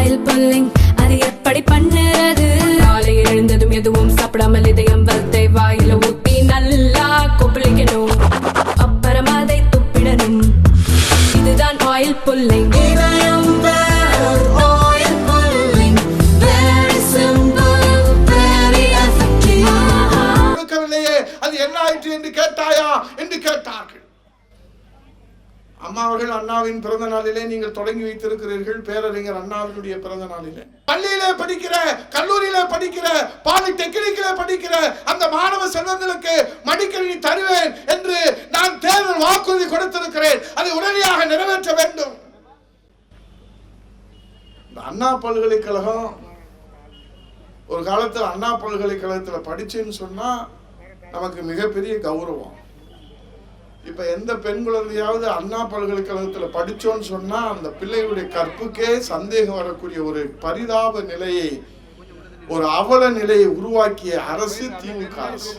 Oil pulling அது எப்படி பண்ணுறது? காலையில் எழுந்ததும் எதுவும் சாப்பிடாமல் இதயம் வளத்தை வாயில ஊத்தி நல்லா கொப்பளிக்கணும், அப்புறம் அதை துப்பிடணும். இதுதான் ஆயில் புல்லிங். அது என்ன ஆயிற்று என்று கேட்டாயா என்று கேட்டார்கள். அம்மா அவர்கள் அண்ணாவின் பிறந்த நாளிலே நீங்கள் தொடங்கி வைத்திருக்கிறீர்கள், பேரறிஞர் அண்ணாவினுடைய பிறந்த நாளிலே. பள்ளியிலே படிக்கிற, கல்லூரியிலே படிக்கிற, பாலிடெக்னிக்கிலே படிக்கிற அந்த மாணவ செல்வங்களுக்கு மடிக்கணினி தருவேன் என்று நான் தேர்தல் வாக்குறுதி கொடுத்திருக்கிறேன். அதை உடனடியாக நிறைவேற்ற வேண்டும். அண்ணா பல்கலைக்கழகம் ஒரு காலத்தில் அண்ணா பல்கலைக்கழகத்தில் படிச்சேன்னு சொன்னா நமக்கு மிகப்பெரிய கௌரவம். இப்ப எந்த பெண் குழந்தையாவது அண்ணா பல்கலைக்கழகத்தில் படிச்சோன்னு சொன்னா அந்த பிள்ளைகளுடைய கற்புக்கே சந்தேகம் வரக்கூடிய ஒரு பரிதாப நிலையை, ஒரு அவல நிலையை உருவாக்கிய அரசு திமுக அரசு.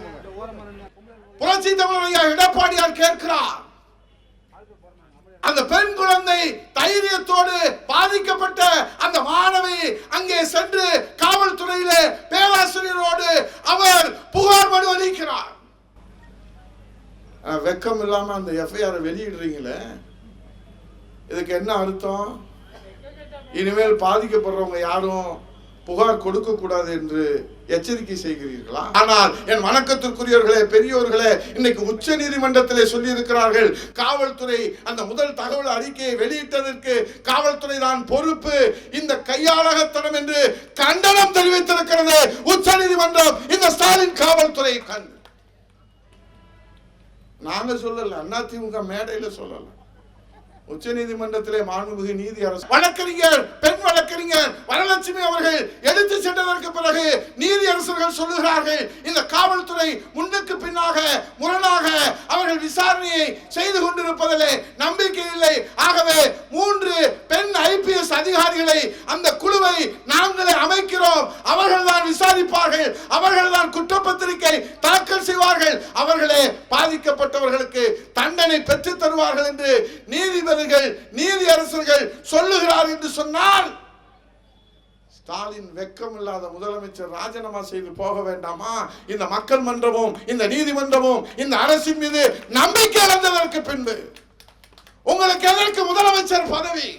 புரட்சி தமிழர் எடப்பாடியார் கேட்கிறார், அந்த பெண் குழந்தை தைரியத்தோடு பாதிக்கப்பட்ட அந்த மாணவி அங்கே சென்று காவல்துறையில பேராசிரியரோடு அவர் புகார் மனு அளிக்கிறார். வெக்கம் இல்லாம அந்த எஃப்ஐஆர் வெளியிடுறீங்களே, இதுக்கு என்ன அர்த்தம்? இனிமேல் பாதிக்கப்படுறவங்க யாரும் புகார் கொடுக்க கூடாது என்று எச்சரிக்கை செய்கிறீர்களா? ஆனால் என் வணக்கத்திற்குரியவர்களே, பெரியோர்களே, இன்னைக்கு உச்ச நீதிமன்றத்திலே சொல்லி இருக்கிறார்கள், காவல்துறை அந்த முதல் தகவல் அறிக்கையை வெளியிட்டதற்கு காவல்துறை தான் பொறுப்பு, இந்த கையாளகத்தனம் என்று கண்டனம் தெரிவித்திருக்கிறது உச்ச நீதிமன்றம். இந்த ஸ்டாலின் காவல்துறை கண்டு நாங்க சொல்லல, அதிமுக மேடையில சொல்லல, உச்ச நீதிமன்றத்திலே மாண்புமிகு நீதி அரசு வழக்கறிஞர், பெண் வழக்கறிஞர் வரலட்சுமி அவர்கள் எடுத்து சென்றதற்கு பிறகு நீதி அரசர்கள் சொல்லுகிறார்கள், இந்த காவல்துறை முன்னுக்கு பின்னாக முரணாக அவர்கள் விசாரணையை செய்து கொண்டிருப்பதிலே நம்பிக்கை இல்லை. ஆகவே 3 பெண் IPS அதிகாரிகளை அந்த குழுவை நாங்களே அமைக்கிறோம், அவர்கள் தான் விசாரிப்பார்கள், அவர்கள் தான் குற்றப்பத்திரிகை தாக்கல் செய்வார்கள், அவர்களே பாதிக்கப்பட்டவர்களுக்கு தண்டனை பெற்று தருவார்கள் என்று நீதிபதி நீதி அரசர்கள் சொல்லுகிறார் என்று சொன்னால், ஸ்டாலின் வெக்கம் இல்லாத முதலமைச்சர் ராஜினாமா செய்து போக வேண்டாமா? இந்த மக்கள் மன்றமும் இந்த நீதிமன்றமும் இந்த அரசின் மீது நம்பிக்கை இழந்ததற்கு பின்பு உங்களுக்கு எதற்கு முதலமைச்சர் பதவி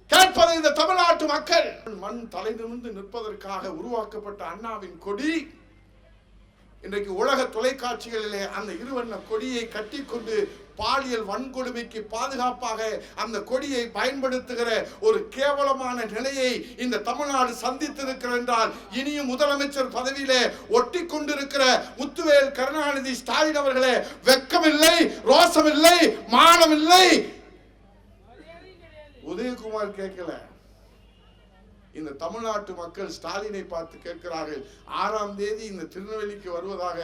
கேட்பது இந்த தமிழ்நாட்டு மக்கள்? மண் தலை நிமிர்ந்து நிற்பதற்காக உருவாக்கப்பட்ட அண்ணாவின் கொடி இன்றைக்கு உலக தொலைக்காட்சிகளிலே அந்த இருவண்ண கொடியை கட்டிக்கொண்டு பாலியல் வன்கொடுமைக்கு பாதுகாப்பாக அந்த கொடியை பயன்படுத்துகிற ஒரு கேவலமான நிலையை இந்த தமிழ்நாடு சந்தித்திருக்கிறது என்றால், இனியும் முதலமைச்சர் பதவியிலே ஒட்டி கொண்டிருக்கிற முத்துவேல் கருணாநிதி ஸ்டாலின் அவர்களே, வெக்கமில்லை, ரோசமில்லை, மானமில்லை? உதயகுமார் கேட்கல, இந்த தமிழ்நாட்டு மக்கள் ஸ்டாலினை பார்த்து கேட்கிறார்கள். 6ஆம் தேதி இந்த திருநெல்வேலிக்கு வருவதாக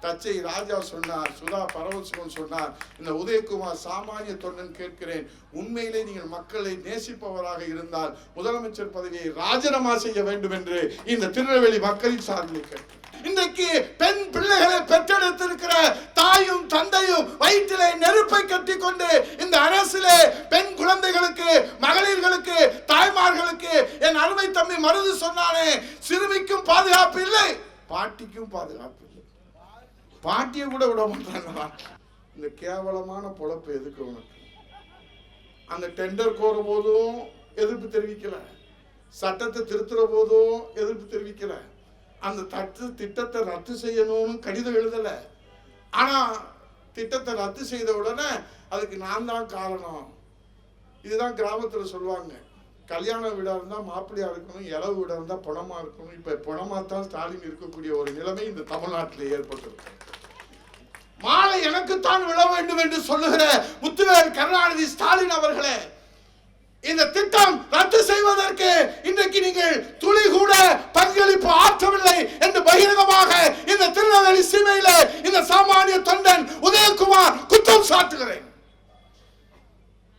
தச்சை ராஜா சொன்னார், சுதா பரவசிவன் சொன்னார். இந்த உதயகுமார் சாமானிய தொண்டன் கேட்கிறேன், உண்மையிலே நீங்கள் மக்களை நேசிப்பவராக இருந்தால் முதலமைச்சர் பதவியை ராஜினாமா செய்ய வேண்டும் என்று இந்த திருநெல்வேலி மக்களின் சார்பில் கேட்கிறேன். இன்றைக்கு பெண் பிள்ளைகளை பெற்றெடுத்திருக்கிற தாயும் தந்தையும் வயிற்றிலே நெருப்பை கட்டி கொண்டு இந்த அரசிலே பெண் குழந்தைகளுக்கு, மகளிர்களுக்கு, தாய்மார்களுக்கு, என் அருமை தம்பி மருது சொன்னானே, சிறுமிக்கும் பாதுகாப்பு இல்லை, பாட்டிக்கும் பாதுகாப்பு இல்லை, பாட்டியை கூட விட மாட்டாங்க. இந்த கேவலமான பொழப்பு எதுக்கு உனக்கு? அந்த டெண்டர் கோர போதும் எதிர்ப்பு தெரிவிக்கல, சட்டத்தை திருத்துற போதும் எதிர்ப்பு தெரிவிக்கல, அந்த திட்டத்தை ரத்து செய்யணும்னு கடிதம் எழுதல. ஆனா திட்டத்தை ரத்து செய்த உடனே அதுக்கு நான் தான் காரணம். இதுதான் கிராமத்துல சொல்லுவாங்க, கல்யாண வீடா இருந்தா மாப்பிள்ளையா இருக்கணும், இளவு வீடா இருந்தா பணமா இருக்கணும். இப்ப பணமா தான் ஸ்டாலின் இருக்கக்கூடிய ஒரு நிலைமை இந்த தமிழ்நாட்டில் ஏற்பட்டிருக்கு. மாலை எனக்குத்தான் விழ வேண்டும் என்று சொல்லுகிற முத்துவேல் கருணாநிதி ஸ்டாலின் அவர்களே, இந்த திட்டம் ரத்து செய்வதற்கு இன்றைக்கு நீங்கள் துளி கூட பங்களிப்பு ஆற்றவில்லை என்று பகிரங்கமாக இந்த திருநெல்வேலி சீமையில இந்த சாமானிய தொண்டன் உதயகுமார் குற்றம் சாட்டுகிறேன்.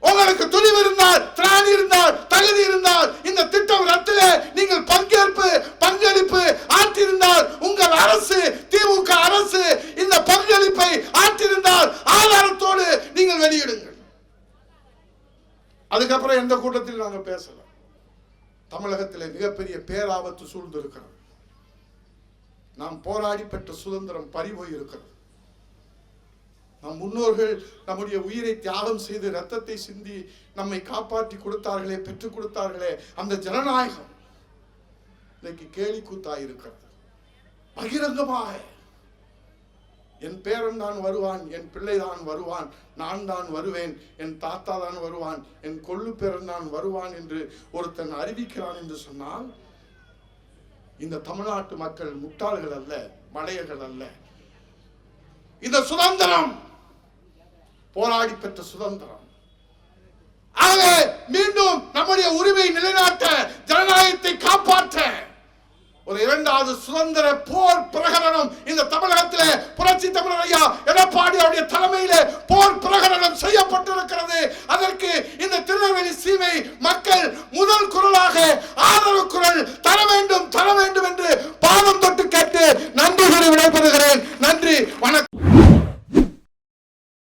உங்களுக்கு துணிவு இருந்தால், திராணி இருந்தால், தகுதி இருந்தால் இந்த திட்டம் ரத்தில நீங்கள் பங்களிப்பு ஆற்றிருந்தால், உங்கள் அரசு திமுக அரசு இந்த பங்களிப்பை ஆற்றிருந்தால் ஆதாரத்தோடு நீங்கள் வெளியிடுங்கள். அதுக்கப்புறம் எந்த கூட்டத்தில் நாங்க பேசல. தமிழகத்திலே மிகப்பெரிய பேராபத்து சூழ்ந்திருக்கிறது. நாம் போராடி பெற்ற சுதந்திரம் பறிபோய் இருக்கிறது. நம் முன்னோர்கள் நம்முடைய உயிரை தியாகம் செய்து ரத்தத்தை சிந்தி நம்மை காப்பாற்றி கொடுத்தார்களே, பெற்றுக் கொடுத்தார்களே, அந்த ஜனநாயகம் இன்னைக்கு கேலி கூத்தாயிருக்கிறது. பகிரங்கமாக என் பேரன் தான் வருவான், என் பிள்ளை தான் வருவான், நான் தான் வருவேன், என் தாத்தா தான் வருவான், என் கொள்ளு பேரன் தான் வருவான் என்று ஒருத்தன் அறிவிக்கிறான் என்று சொன்னால், இந்த தமிழ்நாட்டு மக்கள் முட்டாள்கள் அல்ல, மடையர்கள் அல்ல. இந்த சுதந்திரம் போராடி பெற்ற சுதந்திரம். ஆகவே மீண்டும் நம்முடைய உரிமை நிலைநாட்ட, ஜனநாயகத்தை காப்பாற்ற ஒரு இரண்டாவது சுதந்திர போர் பிரகடனம் இந்த தமிழகத்திலே புரட்சி தமிழர் ஐயா எடப்பாடி அவருடைய தலைமையிலே போர் பிரகடனம் செய்யப்பட்டிருக்கிறது. அதற்கு இந்த திருநெல்வேலி சீமை மக்கள் முதல் குரலாக ஆதரவு குரல்